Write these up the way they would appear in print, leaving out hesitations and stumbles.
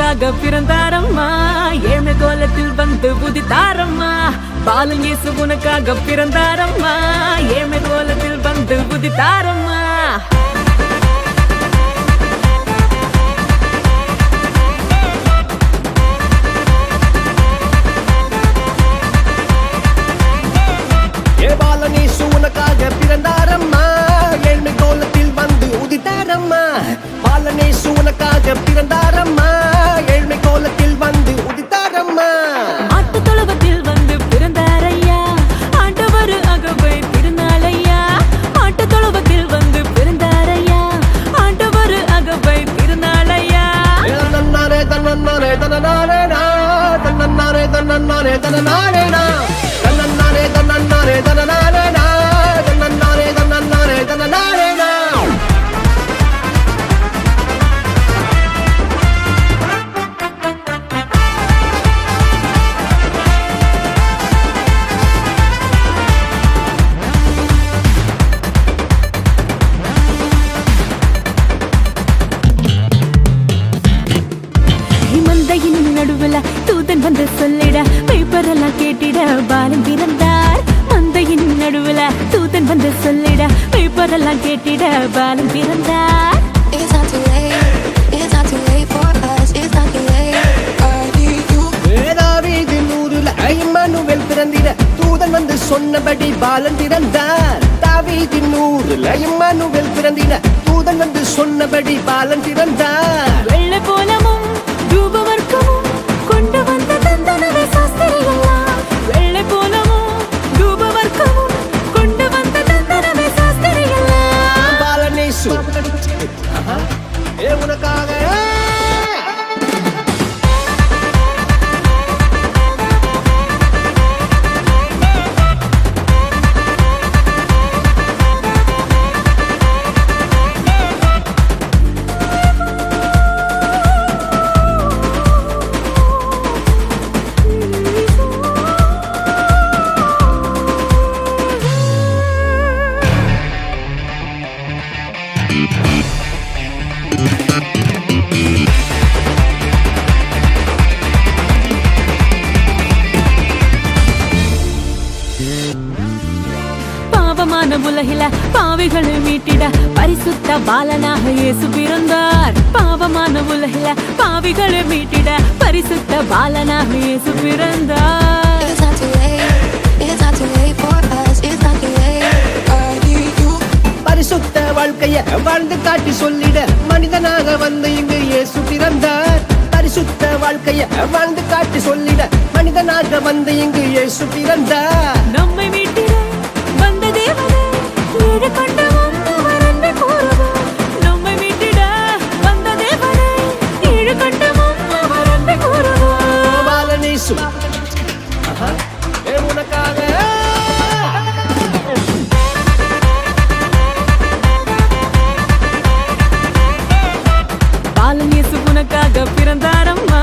உனக்காக பிறந்தாரம்மா ஏழ்மை கோலத்தில் வந்து உதித்தாரம்மா பாலன் இயேசு உனக்காக பிறந்தாரம்மா ஏழ்மை கோலத்தில் வந்து உதித்தாரம்மா பாலன் இயேசு உனக்காக பிறந்தாரம்மா ஏழ்மை கோலத்தில் வந்து உதித்தாரம்மா பாலன் இயேசு உனக்காக பிறந்தாரம்மா ஏழ்மை கோலத்தில் வந்து உதித்தாரம்மா ஆட்டு தொழுவத்தில் வந்து பிறந்தாரையா ஆண்டவர் அகவை திருநாளையா ஆட்டு தொழுவத்தில் வந்து பிறந்தாரையா ஆண்டவர் அகவை திருநாளையா தன்னன்னாரே தன்னன்னாரே தன்னனாரே தன்னன்னாரே தன்னன்னாரே தன்னனாரே தன்னன்னாரே தன்னன்னாரே தன்னனாரே தன்னன்னாரே தன்னன்னாரே தன்னனாரே மந்தையின் நடுவுல தூதன் வந்து சொல்லிட பேப்பரெல்லாம் கேட்டிட பாலன் பிறந்தார் மந்தையின் நடுவுல தூதன் வந்து சொல்லிட பேப்பரெல்லாம் கேட்டிட பாலன் பிறந்தார் It's not too late. It's not too late for us. It's not too late. I need you. தாவீதின் ஊருல இம்மானுவேல் பிறந்திட தூதன் வந்து சொன்னபடி பாலன் பிறந்தார் தாவீதின் ஊருல இம்மானுவேல் பிறந்திட தூதன் வந்து சொன்னபடி பாலன் பிறந்தார் வெள்ளை போலமும் தூபவர்க்கமும் கொண்டு வந்த தந்தனவே சாஸ்திரிகளா வெள்ளை போலமும் தூபவர்க்கமும் கொண்டு வந்த தந்தனவே சாஸ்திரிகளா பாலன் இயேசு உனக்காக பாவமான உலகில பாவிகளை மீட்டிட பரிசுத்த பாலனாக இயேசு பிறந்தார் பாவமான உலகில பாவிகளை மீட்டிட பரிசுத்த பாலனாக இயேசு பிறந்தார் It's not too late. It's not too late for us. It's not too late. I need you. பரிசுத்த வாழ்க்கைய வாழ்ந்து காட்டி சொல்லிட மனிதனாக வந்து இங்கு இயேசு பிறந்தார் பரிசுத்த வாழ்க்கைய வாழ்ந்து காட்டி சொல்லிட மனிதனாக வந்து இங்கு இயேசு பிறந்தார் நம்மை மீட்டிட வந்த தேவனே ஏழு கண்டவன் அவர் அன்பை கூறுவார் நம்மை மீட்டிட வந்த தேவனே ஏழு கண்டவன் அவர் அன்பை கூறுவார் பாலன் இயேசு உனக்காக பாலன் இயேசு உனக்காக பிறந்தாரம்மா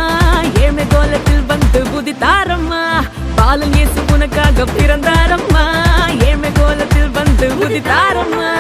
ஏழ்மை கோலத்தில் வந்து உதித்தாரம்மா பாலன் இயேசு உனக்காக பிறந்தாரம்மா ஏழ்மை கோலத்தில் வந்து உதித்தாரம்மா